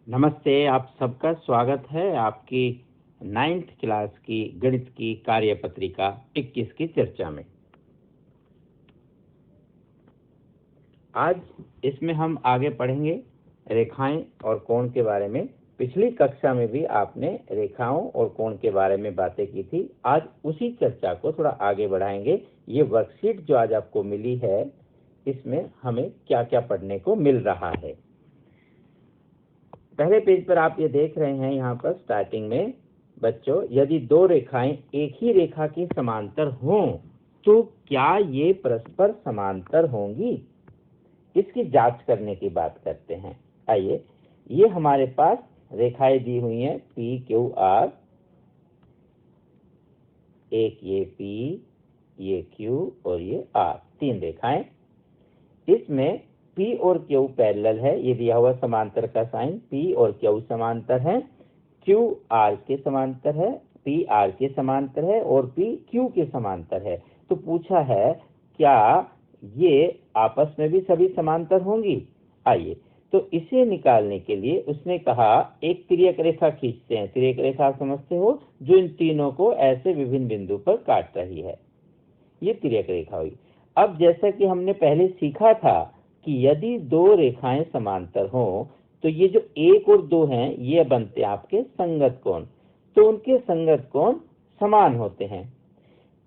नमस्ते, आप सबका स्वागत है आपकी 9th क्लास की गणित की कार्यपत्रिका 21 की चर्चा में। आज इसमें हम आगे पढ़ेंगे रेखाएं और कोण के बारे में। पिछली कक्षा में भी आपने रेखाओं और कोण के बारे में बातें की थी। आज उसी चर्चा को थोड़ा आगे बढ़ाएंगे। ये वर्कशीट जो आज आपको मिली है, इसमें हमें क्या क्या पढ़ने को मिल रहा है। पहले पेज पर आप ये देख रहे हैं, यहाँ पर स्टार्टिंग में बच्चों, यदि दो रेखाएं एक ही रेखा के समांतर हों तो क्या ये परस्पर समांतर होंगी, इसकी जांच करने की बात करते हैं। आइए, ये हमारे पास रेखाएं दी हुई हैं पी क्यू आर, एक ये पी, ये क्यू और ये आर, तीन रेखाएं। इसमें P और Q पैरेलल है, ये दिया हुआ समांतर का साइन। P और Q समांतर है, Q R के समांतर है, P R के समांतर है और P Q के समांतर है। तो पूछा है क्या ये आपस में भी सभी समांतर होंगी। आइए, तो इसे निकालने के लिए उसने कहा एक तिर्यक रेखा खींचते हैं। तिर्यक रेखा समझते हो, जो इन तीनों को ऐसे विभिन्न बिंदु पर काट रही है, ये तिर्यक रेखा हुई। अब जैसा कि हमने पहले सीखा था कि यदि दो रेखाएं समांतर हो तो ये जो एक और दो हैं, ये बनते हैं आपके संगत कोण। तो उनके संगत कोण समान होते हैं,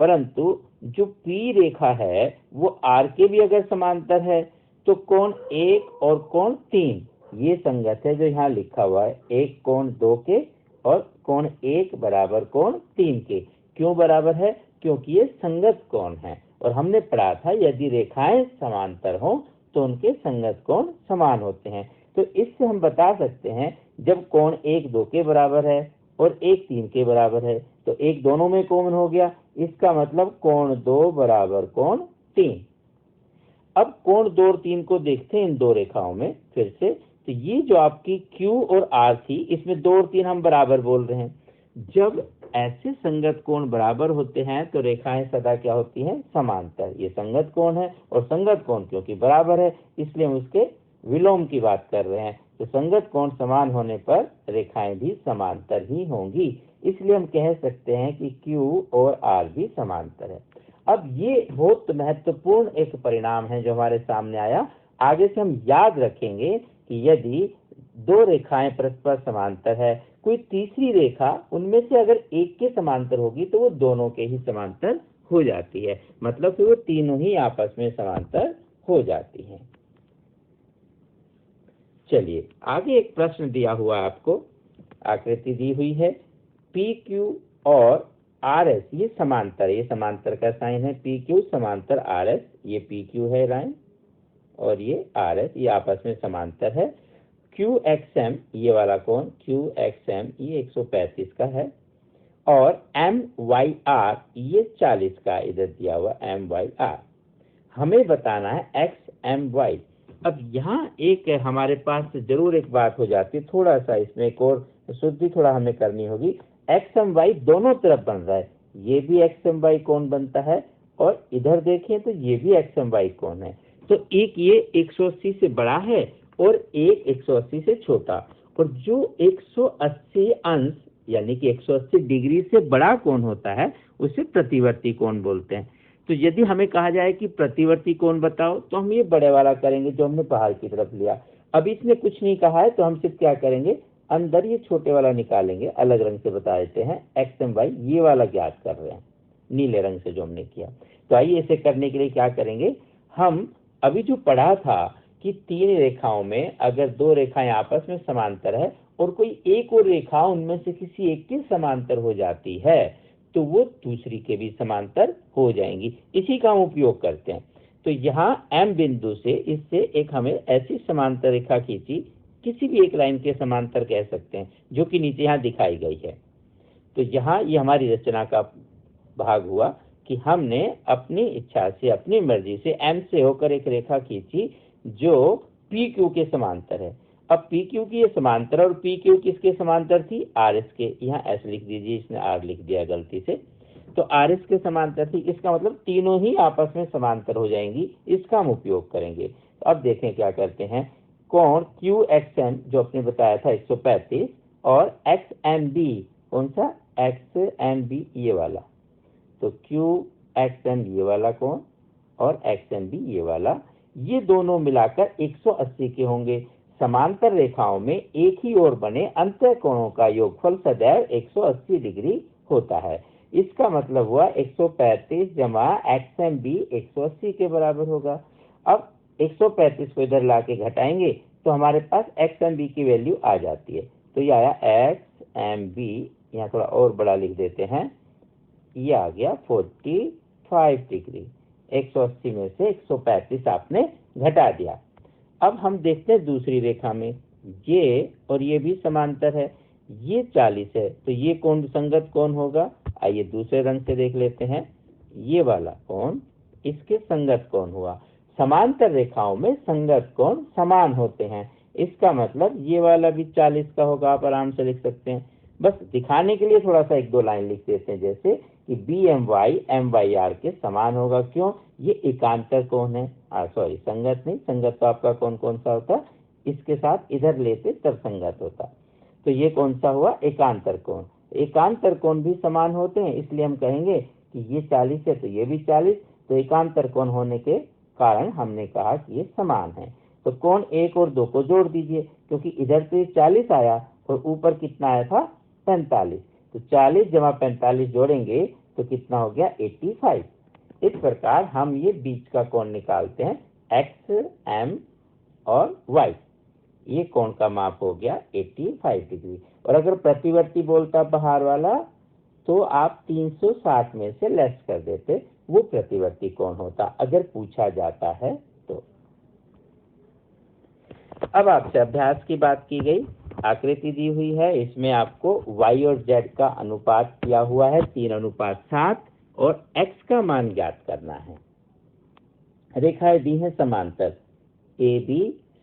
परंतु जो P रेखा है वो R के भी अगर समांतर है तो कोण 1 और कोण 3 ये संगत है, जो यहाँ लिखा हुआ है, एक कोण 2 के और कोण 1 बराबर कोण 3 के। क्यों बराबर है? क्योंकि ये संगत कोण है। और हमने पढ़ा था यदि रेखाएं समांतर हो तो उनके संगत कोण समान होते हैं। तो इससे हम बता सकते हैं, जब कोण 1 2 के बराबर है और 1 3 के बराबर है तो एक दोनों में कॉमन हो गया, इसका मतलब कोण 2 बराबर कोण 3। अब कोण 2 और 3 को देखते हैं इन दो रेखाओं में फिर से। तो ये जो आपकी Q और R थी, इसमें 2 और 3 हम बराबर बोल रहे हैं। जब ऐसे संगत कोण बराबर होते हैं तो रेखाएं सदा क्या होती हैं? समांतर। ये संगत कोण है और संगत कोण क्योंकि बराबर है इसलिए हम उसके विलोम की बात कर रहे हैं। तो संगत कोण समान होने पर रेखाएं भी समांतर ही होंगी, इसलिए हम कह सकते हैं कि Q और R भी समांतर है। अब ये बहुत महत्वपूर्ण एक परिणाम है जो हमारे सामने आया। आगे से हम याद रखेंगे कि यदि दो रेखाएं परस्पर समांतर है, कोई तीसरी रेखा उनमें से अगर एक के समांतर होगी तो वो दोनों के ही समांतर हो जाती है, मतलब कि वो तीनों ही आपस में समांतर हो जाती हैं। चलिए आगे एक प्रश्न दिया हुआ है आपको, आकृति दी हुई है पी क्यू और आर एस, ये समांतर, ये समांतर का साइन है। पी क्यू समांतर आर एस, ये पी क्यू है लाइन और ये आर एस, ये आपस में समांतर है। क्यू एक्स एम, ये वाला कोण क्यू एक्स एम, ये 135 का है और एम वाई आर, ये 40 का इधर दिया हुआ एम वाई आर। हमें बताना है एक्स एम वाई। अब यहाँ एक हमारे पास जरूर एक बात हो जाती है, थोड़ा सा इसमें एक और शुद्धि थोड़ा हमें करनी होगी। एक्स एम वाई दोनों तरफ बन रहा है, ये भी एक्स एम वाई कोण बनता है और इधर देखें तो ये भी एक्स एम वाई कोण है। तो एक ये 180 से बड़ा है और एक 180 से छोटा, और जो 180 अंश यानी कि 180 डिग्री से बड़ा कोण होता है उसे प्रतिवर्ती कोण बोलते हैं। तो यदि हमें कहा जाए कि प्रतिवर्ती कोण बताओ तो हम ये बड़े वाला करेंगे जो हमने बाहर की तरफ लिया। अब इसने कुछ नहीं कहा है तो हम सिर्फ क्या करेंगे, अंदर ये छोटे वाला निकालेंगे, अलग रंग से बता देते हैं। एक्स एम वाई ये वाला ज्ञात कर रहे हैं नीले रंग से जो हमने किया। तो आइए इसे करने के लिए क्या करेंगे, हम अभी जो पढ़ा था कि तीन रेखाओं में अगर दो रेखाएं आपस में समांतर है और कोई एक और रेखा उनमें से किसी एक के समांतर हो जाती है तो वो दूसरी के भी समांतर हो जाएंगी। इसी का हम उपयोग करते हैं। तो यहाँ M बिंदु से इससे एक हमें ऐसी समांतर रेखा खींची, किसी भी एक लाइन के समांतर कह सकते हैं, जो कि नीचे यहाँ दिखाई गई है। तो यहाँ ये हमारी रचना का भाग हुआ कि हमने अपनी इच्छा से, अपनी मर्जी से M से होकर एक रेखा खींची जो PQ के समांतर है। अब PQ की ये समांतर, और PQ किसके समांतर थी? RS के। यहाँ S लिख दीजिए, इसने R लिख दिया गलती से। तो RS के समांतर थी, इसका मतलब तीनों ही आपस में समांतर हो जाएंगी, इसका हम उपयोग करेंगे। तो अब देखें क्या करते हैं। कोण QXM जो आपने बताया था 135 और XMB कौन सा XMB ये वाला, तो QXM ये वाला कोण और XMB ये वाला, ये दोनों मिलाकर 180 के होंगे। समांतर रेखाओं में एक ही ओर बने अंतः कोणों का योगफल सदैव 180 डिग्री होता है। इसका मतलब हुआ 135 जमा XMB 180 के बराबर होगा। अब 135 को इधर लाके घटाएंगे तो हमारे पास XMB की वैल्यू आ जाती है। तो ये आया XMB, यहाँ थोड़ा और बड़ा लिख देते हैं, ये आ गया 45 डिग्री। 180 में से 135 आपने घटा दिया। अब हम देखते हैं दूसरी रेखा में, ये और ये भी समांतर है, ये 40 है, तो ये कोण संगत कोण होगा। आइए दूसरे रंग से देख लेते हैं, ये वाला कोण इसके संगत कोण हुआ। समांतर रेखाओं में संगत कोण समान होते हैं, इसका मतलब ये वाला भी 40 का होगा। आप आराम से लिख सकते हैं। बस दिखाने के लिए थोड़ा सा एक दो लाइन लिख देते हैं, जैसे कि BMY MYR के समान होगा। क्यों? ये एकांतर कोण है, सॉरी संगत नहीं, संगत तो आपका कौन कौन सा होता, इसके साथ इधर लेते तब संगत होता। तो ये कौन सा हुआ? एकांतर कोण। एकांतर कोण भी समान होते हैं, इसलिए हम कहेंगे कि ये 40 है तो ये भी 40, तो एकांतर कोण होने के कारण हमने कहा कि ये समान है। तो कोण 1 और 2 को जोड़ दीजिए, क्योंकि इधर तो ये 40 आया और ऊपर कितना आया था? 45। तो 40 जमा 45 जोड़ेंगे तो कितना हो गया? 85। इस प्रकार हम ये बीच का कोण निकालते हैं, XM और Y। ये कोण का माप हो गया 85 डिग्री। और अगर प्रतिवर्ती बोलता बाहर वाला तो आप 360 में से लेस कर देते, वो प्रतिवर्ती कोण होता अगर पूछा जाता है तो। अब आपसे अभ्यास की बात की गई, आकृति दी हुई है, इसमें आपको Y और Z का अनुपात किया हुआ है 3:7 और X का मान ज्ञात करना है। रेखाएं दी हैं समांतर, AB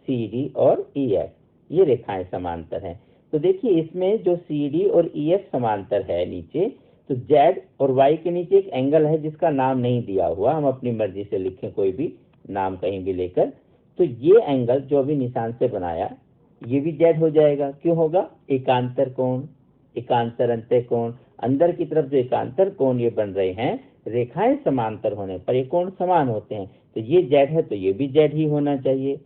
CD और EF, ये रेखाएं समांतर हैं। तो देखिए इसमें जो CD और EF समांतर है नीचे, तो Z और Y के नीचे एक एंगल है जिसका नाम नहीं दिया हुआ, हम अपनी मर्जी से लिखें कोई भी नाम कहीं भी लेकर। तो ये एंगल जो अभी निशान से बनाया, ये भी Z हो जाएगा। क्यों होगा? एकांतर कोण, एकांतर अंतः कोण, अंदर की तरफ जो एकांतर कोण ये बन रहे हैं, रेखाएं समांतर होने पर ये कोण समान होते हैं। तो ये Z है तो ये भी Z ही होना चाहिए।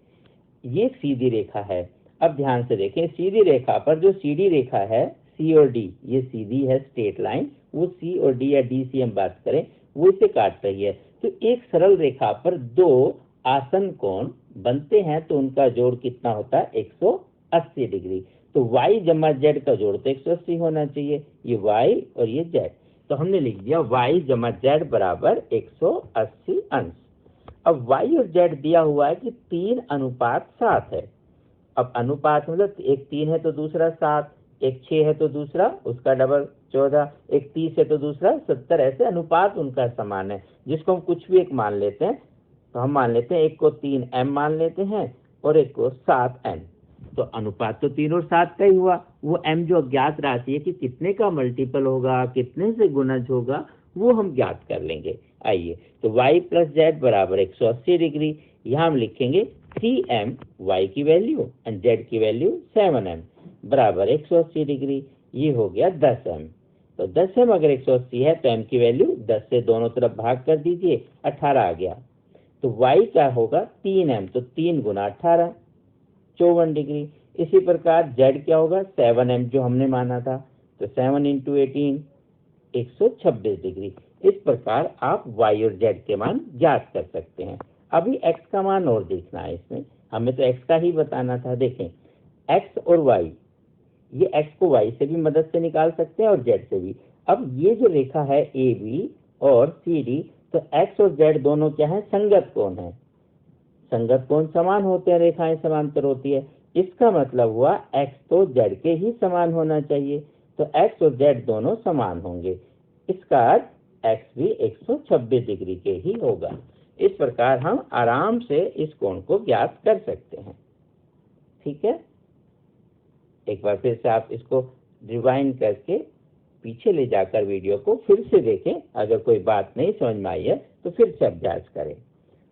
ये सीधी रेखा है। अब ध्यान से देखें, सीधी रेखा पर जो सीधी रेखा है C और D, ये सीधी है स्ट्रेट लाइन, वो C और D या D से हम बात करें, वो इसे काट रही है। तो एक सरल रेखा पर दो आसन कोण बनते हैं तो उनका जोड़ कितना होता है? 180 डिग्री। तो Y जमा Z का जोड़ तो 180 होना चाहिए, ये Y और ये Z। तो हमने लिख दिया Y जमा Z बराबर 180 अंश। अब Y और Z दिया हुआ है कि 3:7 है। अब अनुपात मतलब एक 3 है तो दूसरा 7, एक 6 है तो दूसरा उसका डबल 14, एक 30 है तो दूसरा 70, ऐसे अनुपात उनका समान है, जिसको हम कुछ भी एक मान लेते हैं। तो हम मान लेते हैं एक को 3M मान लेते हैं और एक को 7N। तो अनुपात तो 3 और 7 का ही हुआ। वो M जो अज्ञात राशि है कि कितने का मल्टीपल होगा, कितने से गुणज होगा, वो हम ज्ञात कर लेंगे। आइए, तो Y प्लस Z बराबर 180 डिग्री। यहाँ हम लिखेंगे 3M Y की वैल्यू एंड Z की वैल्यू 7M बराबर 180 डिग्री। ये हो गया 10M। तो 10M अगर 180 है तो M की वैल्यू 10 से दोनों तरफ भाग कर दीजिए, 18 आ गया। तो Y क्या होगा? 3M, तो 3 गुना 18, 54 डिग्री। इसी प्रकार Z क्या होगा? 7M जो हमने माना था, तो 7 × 18 126 डिग्री। इस प्रकार आप Y और Z के मान ज्ञात कर सकते हैं। अभी X का मान और देखना है, इसमें हमें तो X का ही बताना था। देखें X और Y, ये X को Y से भी मदद से निकाल सकते हैं और Z से भी। अब ये जो रेखा है AB और CD, तो X और Z दोनों क्या है? संगत कोण है। संगत कोण समान होते हैं, रेखाएं समांतर होती है। इसका मतलब हुआ X तो Z के ही समान होना चाहिए, तो X और Z दोनों समान होंगे। इसका अर्थ X भी 126 डिग्री के ही होगा। इस प्रकार हम आराम से इस कोण को ज्ञात कर सकते हैं। ठीक है, एक बार फिर से आप इसको रिवाइंड करके पीछे ले जाकर वीडियो को फिर से देखें। अगर कोई बात नहीं समझ में आई है तो फिर से अभ्यास करें।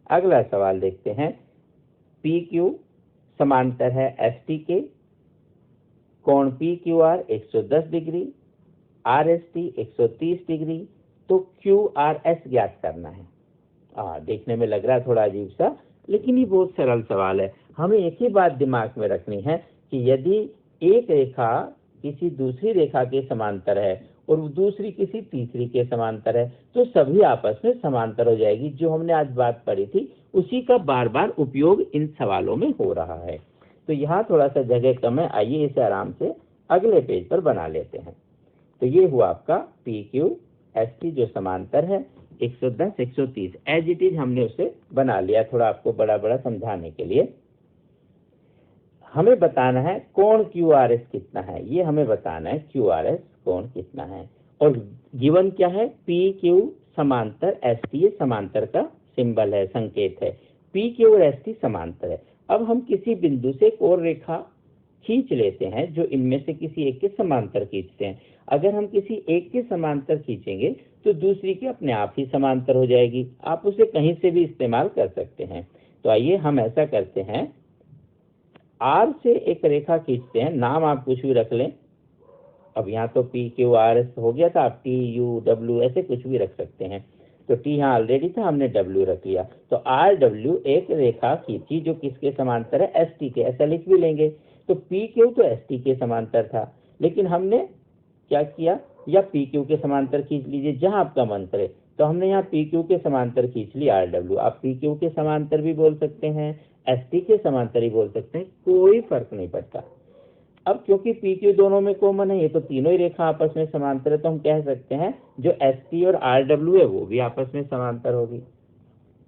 अगला सवाल देखते हैं। PQ समांतर है एसटी के, कोण P Q R 110 degree, R S T 130 degree, तो क्यू आर एस ज्ञात करना है। देखने में लग रहा है थोड़ा अजीब सा, लेकिन ये बहुत सरल सवाल है। हमें एक ही बात दिमाग में रखनी है कि यदि एक रेखा किसी दूसरी रेखा के समांतर है और दूसरी किसी तीसरी के समांतर है, तो सभी आपस में समांतर हो जाएगी। जो हमने आज बात पढ़ी थी उसी का बार बार उपयोग इन सवालों में हो रहा है। तो यहाँ थोड़ा सा जगह कम है, आइए इसे आराम से अगले पेज पर बना लेते हैं। तो ये हुआ आपका पी क्यू एस टी जो समांतर है 110 130, एज इट इज हमने उसे बना लिया, थोड़ा आपको बड़ा बड़ा समझाने के लिए। हमें बताना है कोण क्यू आर एस कितना है, ये हमें बताना है क्यू आर एस कोण कितना है। और गिवन क्या है, पी क्यू समांतर एस टी, ये समांतर का सिंबल है, संकेत है। पी क्यू और एस टी समांतर है। अब हम किसी बिंदु से एक और रेखा खींच लेते हैं जो इनमें से किसी एक के समांतर खींचते हैं। अगर हम किसी एक के समांतर खींचेंगे तो दूसरी के अपने आप ही समांतर हो जाएगी। आप उसे कहीं से भी इस्तेमाल कर सकते हैं। तो आइए हम ऐसा करते हैं, आर से एक रेखा खींचते हैं, नाम आप कुछ भी रख लें। अब यहाँ तो पी क्यू आर एस हो गया था, आप टी यू डब्ल्यू ऐसे कुछ भी रख सकते हैं। तो टी यहाँ ऑलरेडी था, हमने डब्ल्यू रख लिया। तो आर डब्ल्यू एक रेखा खींची जो किसके समांतर है, एस टी के, ऐसा लिख भी लेंगे। तो पी क्यू तो एस टी के समांतर था, लेकिन हमने क्या किया, या पी क्यू के समांतर खींच लीजिए जहां आपका मन करे। तो हमने यहाँ पी क्यू के समांतर खींच लिया आर डब्ल्यू। आप पी क्यू के समांतर भी बोल सकते हैं, एस टी के समांतर ही बोल सकते हैं, कोई फर्क नहीं पड़ता। अब क्योंकि पी क्यू दोनों में कॉमन है, ये तो तीनों ही रेखा आपस में समांतर है, तो हम कह सकते हैं जो एस टी और आर डब्ल्यू है वो भी आपस में समांतर होगी,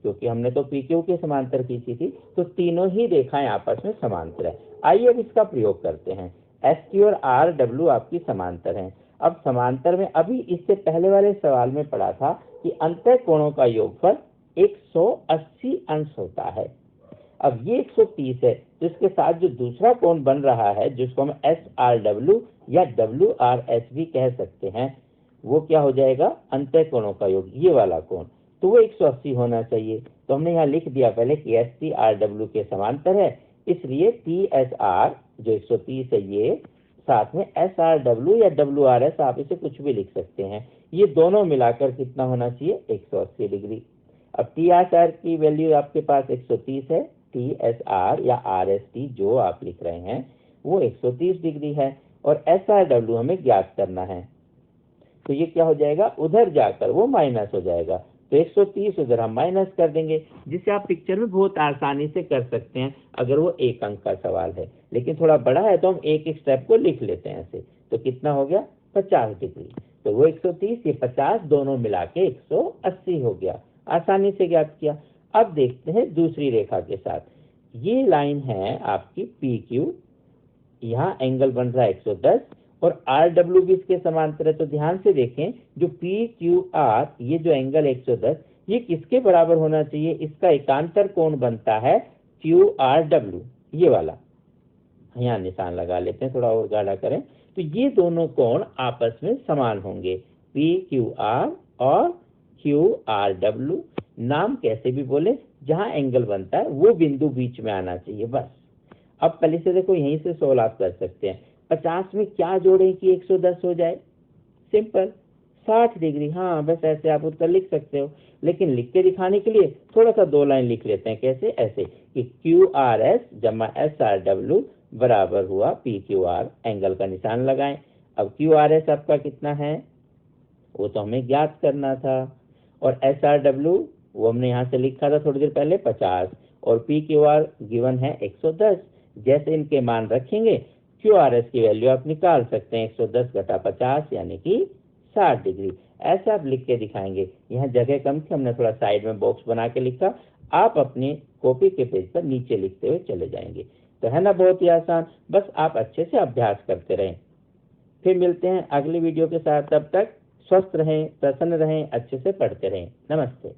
क्योंकि हमने तो पी क्यू के समांतर खींची थी। तो तीनों ही रेखाएं आपस में समांतर है। आइए अब इसका प्रयोग करते हैं। एस टी और आर डब्ल्यू आपकी समांतर हैं। अब समांतर में अभी इससे पहले वाले सवाल में पढ़ा था कि अंतः कोणों का योगफल 180 अंश होता है। अब ये 130 है, तो इसके साथ जो दूसरा कोण बन रहा है जिसको हम एस आर डब्ल्यू या डब्ल्यू आर एस भी कह सकते हैं, वो क्या हो जाएगा, अंतः कोणों का योग, ये वाला कोण। तो वो 180 होना चाहिए। तो हमने यहाँ लिख दिया पहले कि एस टी आर डब्ल्यू के समांतर है, इसलिए टी एस आर जो 130 है ये, साथ में एस आर डब्ल्यू या डब्ल्यू आर एस आप इसे कुछ भी लिख सकते हैं, ये दोनों मिलाकर कितना होना चाहिए, 180 डिग्री। अब टी एस आर की वैल्यू आपके पास 130 है, टी एस आर या आर एस टी जो आप लिख रहे हैं वो 130 डिग्री है, और एस आर डब्ल्यू हमें ज्ञात करना है। तो ये क्या हो जाएगा, उधर जाकर वो माइनस हो जाएगा। तो 130 उधर हम माइनस कर देंगे, जिसे आप पिक्चर में बहुत आसानी से कर सकते हैं अगर वो एक अंक का सवाल है। लेकिन थोड़ा बड़ा है तो हम एक एक स्टेप को लिख लेते हैं ऐसे। तो कितना हो गया, 50 डिग्री। तो वो 130 ये 50 दोनों मिला के 180 हो गया, आसानी से ज्ञात किया। अब देखते हैं दूसरी रेखा के साथ। ये लाइन है आपकी पी क्यू, यहाँ एंगल बन रहा है 110 और आर डब्ल्यू भी इसके समांतर है। तो ध्यान से देखें, जो पी क्यू आर ये जो एंगल 110 ये किसके बराबर होना चाहिए, इसका एकांतर कोण बनता है क्यू आर डब्ल्यू, ये वाला। यहाँ निशान लगा लेते हैं, थोड़ा और गाढ़ा करें। तो ये दोनों कोण आपस में समान होंगे, पी क्यू आर और क्यू आर डब्ल्यू। नाम कैसे भी बोले, जहां एंगल बनता है वो बिंदु बीच में आना चाहिए, बस। अब पहले से देखो, यहीं से सोल्व आप कर सकते हैं। 50 में क्या जोड़ें कि 110 हो जाए, सिंपल 60 डिग्री। हाँ, बस ऐसे आप उत्तर लिख सकते हो। लेकिन लिख के दिखाने के लिए थोड़ा सा 2 लाइन लिख लेते हैं। कैसे, ऐसे कि क्यू आर एस जमा एस आर डब्ल्यू बराबर हुआ पी क्यू आर, एंगल का निशान लगाएं। अब क्यू आर एस आपका कितना है वो तो हमें ज्ञात करना था, और एस आर डब्ल्यू वो हमने यहाँ से लिखा था थोड़ी देर पहले 50, और पी क्यू आर गिवन है 110। जैसे इनके मान रखेंगे क्यू आर एस की वैल्यू आप निकाल सकते हैं, 110 घटा 50 यानी कि 60 डिग्री। ऐसा आप लिख के दिखाएंगे। यहाँ जगह कम थी, हमने थोड़ा साइड में बॉक्स बना के लिखा। आप अपनी कॉपी के पेज पर नीचे लिखते हुए चले जाएंगे। तो है ना बहुत ही आसान, बस आप अच्छे से अभ्यास करते रहें। फिर मिलते हैं अगली वीडियो के साथ, तब तक स्वस्थ रहें, प्रसन्न रहें, अच्छे से पढ़ते रहें। नमस्ते।